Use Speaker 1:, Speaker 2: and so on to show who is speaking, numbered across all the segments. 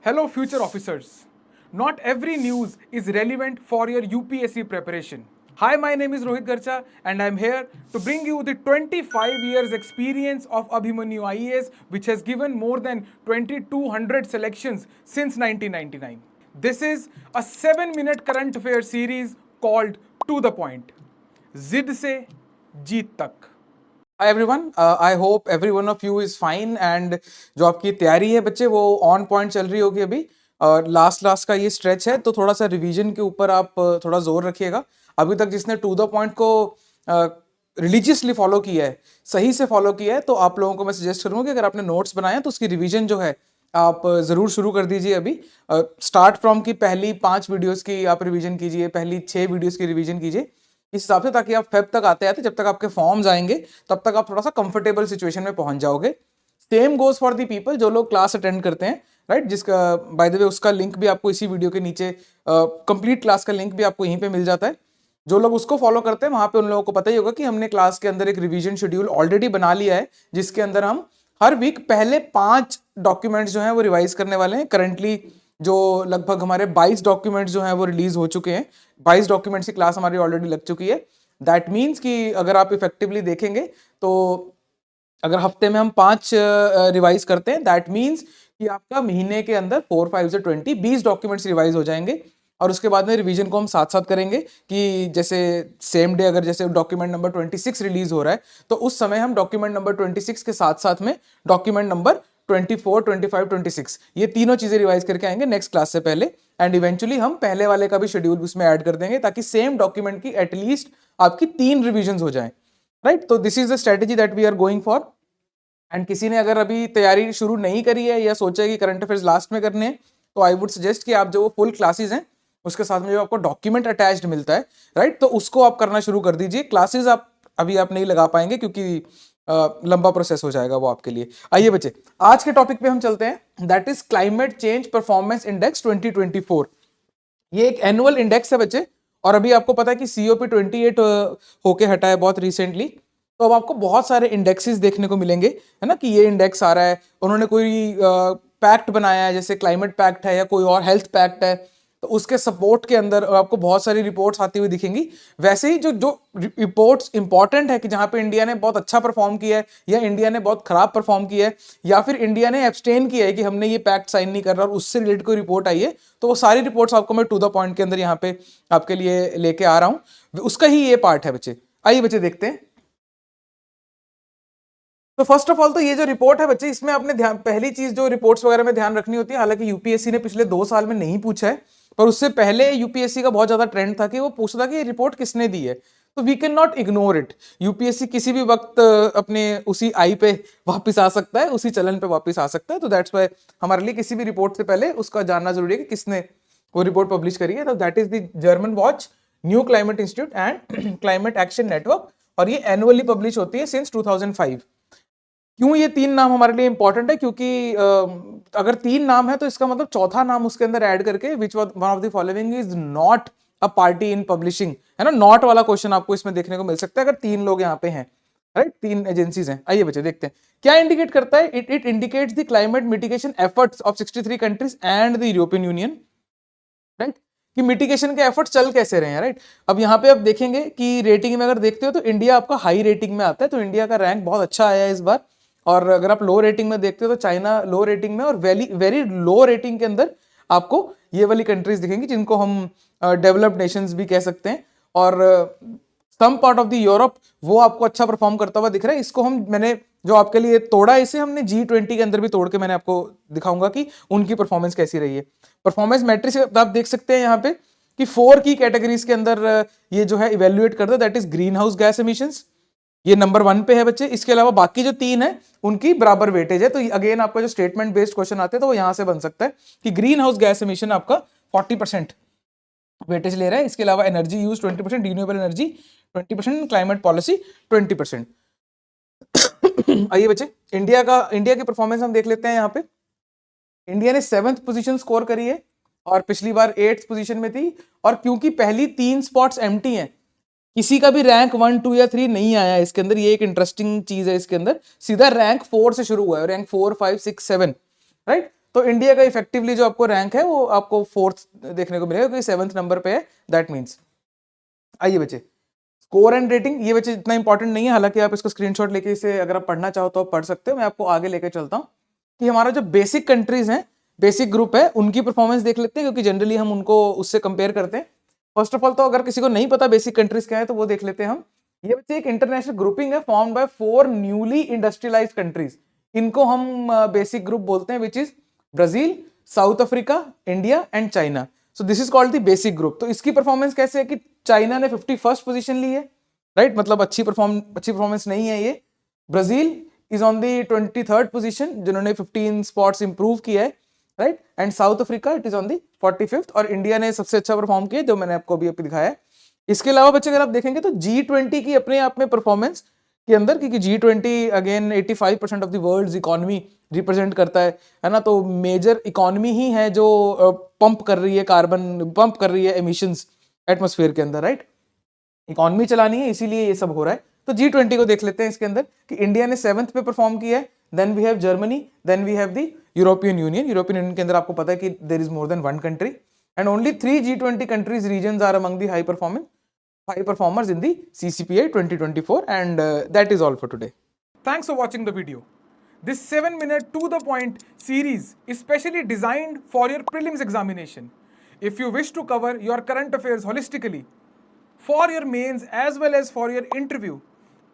Speaker 1: Hello, future officers. Not every news is relevant for your UPSC preparation. Hi, my name is Rohit Garcha, and I'm here to bring you the 25 years experience of Abhimanyu IAS, which has given more than 2200 selections since 1999. This is a 7-minute current affair series called To the Point. जिद से जीत तक. Hi everyone, I hope every one of you is fine and जो आपकी तैयारी है बच्चे वो on point चल रही होगी अभी. लास्ट का ये स्ट्रेच है तो थोड़ा सा रिवीजन के ऊपर आप थोड़ा जोर रखिएगा. अभी तक जिसने टू द पॉइंट को रिलीजियसली फॉलो किया है, सही से फॉलो किया है, तो आप लोगों को मैं सजेस्ट करूंगा कि अगर आपने नोट्स बनाए हैं तो उसकी रिवीजन जो है आप ज़रूर शुरू कर दीजिए. अभी स्टार्ट फ्रॉम की पहली 5 वीडियोस की आप रिवीजन कीजिए, पहली 6 वीडियोस की रिवीजन कीजिए इस हिसाब से, ताकि आप फेब तक आते आते जब तक आपके फॉर्म्स आएंगे तब तक आप थोड़ा सा कंफर्टेबल सिचुएशन में पहुंच जाओगे. Same goes for the people जो लोग क्लास अटेंड करते हैं, राइट, जिसका बाय द वे उसका लिंक भी आपको इसी वीडियो के नीचे, कंप्लीट क्लास का लिंक भी आपको यहीं पे मिल जाता है. जो लोग उसको फॉलो करते हैं वहां पे उन लोगों को पता ही होगा कि हमने क्लास के अंदर एक रिवीजन शेड्यूल ऑलरेडी बना लिया है, जिसके अंदर हम हर वीक पहले 5 डॉक्यूमेंट्स जो हैं वो रिवाइज करने वाले हैं. करंटली जो लगभग हमारे 22 डॉक्यूमेंट्स जो हैं वो रिलीज हो चुके हैं. 22 डॉक्यूमेंट्स की क्लास हमारी ऑलरेडी लग चुकी है. दैट मीन्स कि अगर आप इफेक्टिवली देखेंगे तो अगर हफ्ते में हम 5 रिवाइज करते हैं, दैट मीन्स कि आपका महीने के अंदर 4 5 से 20 डॉक्यूमेंट्स रिवाइज हो जाएंगे. और उसके बाद में रिवीजन को हम साथ साथ करेंगे कि जैसे सेम डे अगर जैसे डॉक्यूमेंट नंबर 26 रिलीज हो रहा है तो उस समय हम डॉक्यूमेंट नंबर 26 के साथ साथ में डॉक्यूमेंट नंबर 24, 25, 26 ये तीनों चीजें रिवाइज करके आएंगे नेक्स्ट क्लास से पहले. एंड इवेंचुअली हम पहले वाले का भी शेड्यूल उसमें ऐड कर देंगे ताकि सेम डॉक्यूमेंट की एटलीस्ट आपकी 3 रिवीजन हो जाएं. राइट, तो this is the strategy that we are going for. And किसी ने अगर अभी तैयारी शुरू नहीं करी है या सोचा है कि करंट अफेयर्स लास्ट में करने हैं, तो आई वुड सजेस्ट कि आप जो वो फुल क्लासेस हैं उसके साथ में जो आपको डॉक्यूमेंट अटैच्ड मिलता है, राइट, तो उसको आप करना शुरू कर दीजिए. क्लासेस आप अभी आप नहीं लगा पाएंगे क्योंकि लंबा प्रोसेस हो जाएगा वो आपके लिए. आइए बच्चे, आज के टॉपिक पे हम चलते हैं, that is climate change performance index 2024. ये एक एनुअल इंडेक्स है बच्चे, और अभी आपको पता है कि COP28 होके हटा है बहुत रिसेंटली. तो अब आपको बहुत सारे इंडेक्सेस देखने को मिलेंगे, है ना, कि ये इंडेक्स आ रहा है, उन्होंने कोई पैक्ट बनाया है, जैसे क्लाइमेट पैक्ट है या कोई और हेल्थ पैक्ट है, तो उसके सपोर्ट के अंदर आपको बहुत सारी रिपोर्ट्स आती हुई दिखेंगी. वैसे ही जो जो रिपोर्ट्स इंपॉर्टेंट है कि जहां पे इंडिया ने बहुत अच्छा परफॉर्म किया है या इंडिया ने बहुत खराब परफॉर्म किया है या फिर इंडिया ने एब्सटेन किया है कि हमने ये पैक्ट साइन नहीं कर रहा और उससे रिलेटेड कोई रिपोर्ट आई है, तो वो सारी रिपोर्ट्स आपको मैं टू द पॉइंट के अंदर यहाँ पे आपके लिए लेके आ रहा हूँ. उसका ही ये पार्ट है बच्चे. आइए बच्चे देखते हैं. तो फर्स्ट ऑफ ऑल तो ये जो रिपोर्ट है बच्चे, इसमें आपने ध्यान, पहली चीज जो रिपोर्ट्स वगैरह में ध्यान रखनी होती है, हालांकि यूपीएससी ने पिछले 2 साल में नहीं पूछा है, पर उससे पहले यूपीएससी का बहुत ज्यादा ट्रेंड था कि वो पूछता था कि ये रिपोर्ट किसने दी है. तो we can not ignore it. UPSC किसी भी वक्त अपने उसी आई पे वापस आ सकता है, उसी चलन पे वापस आ सकता है. तो दैट्स वाई हमारे लिए किसी भी रिपोर्ट से पहले उसका जानना जरूरी है कि किसने वो रिपोर्ट पब्लिश करी है. तो that is the German watch new climate institute and climate action network, और ये एनुअली पब्लिश होती है सिंस 2005. क्यों ये 3 नाम हमारे लिए इंपॉर्टेंट है? क्योंकि अगर 3 नाम है तो इसका मतलब चौथा नाम उसके अंदर ऐड करके which one of the following is not a party in publishing, है ना. नॉट वाला क्वेश्चन आपको इसमें देखने को मिल सकता है अगर 3 लोग यहाँ पे हैं, राइट, 3 एजेंसीज हैं. आइए बच्चे देखते हैं क्या इंडिकेट करता है. It indicates the climate mitigation efforts of 63 countries and the European union, right, कि मिटिगेशन के एफर्ट्स चल कैसे रहे हैं, राइट. अब यहाँ पे आप देखेंगे कि रेटिंग में अगर देखते हो तो इंडिया आपका हाई रेटिंग में आता है, तो इंडिया का रैंक बहुत अच्छा आया है इस बार. और अगर आप लो रेटिंग में देखते हो तो चाइना लो रेटिंग में, और वेरी वेरी लो रेटिंग के अंदर आपको ये वाली कंट्रीज दिखेंगी जिनको हम डेवलप्ड नेशंस भी कह सकते हैं. और some part of the Europe वो आपको अच्छा परफॉर्म करता हुआ दिख रहा है. इसको मैंने जो आपके लिए तोड़ा, इसे हमने G20 के अंदर भी तोड़ के मैंने आपको दिखाऊंगा कि उनकी परफॉर्मेंस कैसी रही है. परफॉर्मेंस मैट्रिक्स आप देख सकते हैं यहाँ पे कि 4 की कैटेगरीज के अंदर ये जो है इवेल्युएट करता है. That is green house gas emissions, ये नंबर 1 पे है बच्चे. इसके अलावा बाकी जो 3 है उनकी बराबर वेटेज है. तो अगेन आपका जो स्टेटमेंट बेस्ड क्वेश्चन आते हैं तो वो यहां से बन सकता है कि ग्रीन हाउस गैस एमिशन आपका 40% वेटेज ले रहा है. इसके अलावा energy use 20%, renewable energy 20%, climate policy 20%. आइए बच्चे, इंडिया की परफॉर्मेंस हम देख लेते हैं. यहाँ पे इंडिया ने 7th पोजीशन स्कोर करी है और पिछली बार 8th पोजीशन में थी. और क्योंकि पहली 3 स्पॉट्स एम्प्टी हैं, किसी का भी रैंक 1, 2 या 3 नहीं आया इसके अंदर. ये एक इंटरेस्टिंग चीज है इसके अंदर. सीधा रैंक 4 से शुरू हुआ है, रैंक 4, 5, 6, 7, राइट. तो इंडिया का इफेक्टिवली जो आपको रैंक है वो आपको 4th देखने को मिलेगा, क्योंकि 7th नंबर पे है, दैट मीन्स। आइए बच्चे, स्कोर एंड रेटिंग, ये बच्चे इतना इंपॉर्टेंट नहीं है, हालांकि आप इसको स्क्रीनशॉट लेके इसे अगर आप पढ़ना चाहो तो आप पढ़ सकते हो। मैं आपको आगे लेके चलता हूँ कि हमारा जो बेसिक कंट्रीज हैं, बेसिक ग्रुप है, उनकी परफॉर्मेंस देख लेते हैं, क्योंकि जनरली हम उनको उससे कंपेयर करते हैं। फर्स्ट ऑफ ऑल तो अगर किसी को नहीं पता बेसिक कंट्रीज क्या है तो वो देख लेते हैं हम। ये बच्चे एक इंटरनेशनल ग्रुपिंग है form by 4 newly industrialised countries. इनको हम बेसिक ग्रुप बोलते हैं, which is Brazil, south Africa, India and China. So this is called the basic group. तो इसकी परफॉर्मेंस कैसे है कि चाइना ने 51st पोजीशन ली है, राइट, मतलब अच्छी परफॉर्मेंस नहीं है ये। Brazil is on the 23rd position, जिन्होंने 15 स्पॉट्स इंप्रूव किया है, right, and south Africa it is on the 45th, और इंडिया ने सबसे अच्छा परफॉर्म किया जो मैंने आपको अभी दिखाया है। इसके अलावा बच्चे अगर आप देखेंगे तो G20 की अपने आप में परफॉर्मेंस के अंदर, क्योंकि G20 again 85% of the world economy represent करता है ना, तो मेजर इकोनॉमी ही है जो पंप कर रही है कार्बन, पंप कर रही है एमिशंस एटमॉस्फेयर के अंदर, राइट, इकोनॉमी चलानी है, इसीलिए ये सब हो रहा है। तो G20 को देख लेते हैं इसके अंदर कि इंडिया ने 7th पे परफॉर्म किया है, then we have Germany, then we have the European Union. European Union के अंदर आपको पता है कि there is more than 1 country, and only 3 G20 countries regions are among the high performers in the CCPI 2024, and that is all for today. Thanks for watching the video. This 7-minute to the point series is specially designed for your prelims examination. If you wish to cover your current affairs holistically for your mains as well as for your interview,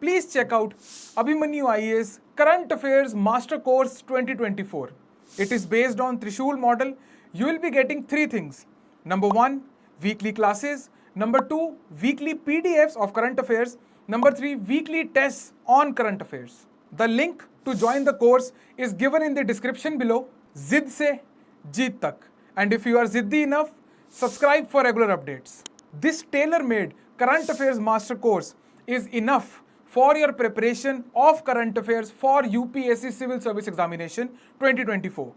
Speaker 1: please check out Abhimanyu IAS Current Affairs Master Course 2024. It is based on Trishul model. You will be getting 3 things. Number 1, weekly classes. Number 2, weekly PDFs of current affairs. Number 3, weekly tests on current affairs. The link to join the course is given in the description below. Zid se jeet tak. And if you are ziddi enough, subscribe for regular updates. This tailor-made current affairs master course is enough for your preparation of current affairs for UPSC Civil Service Examination 2024.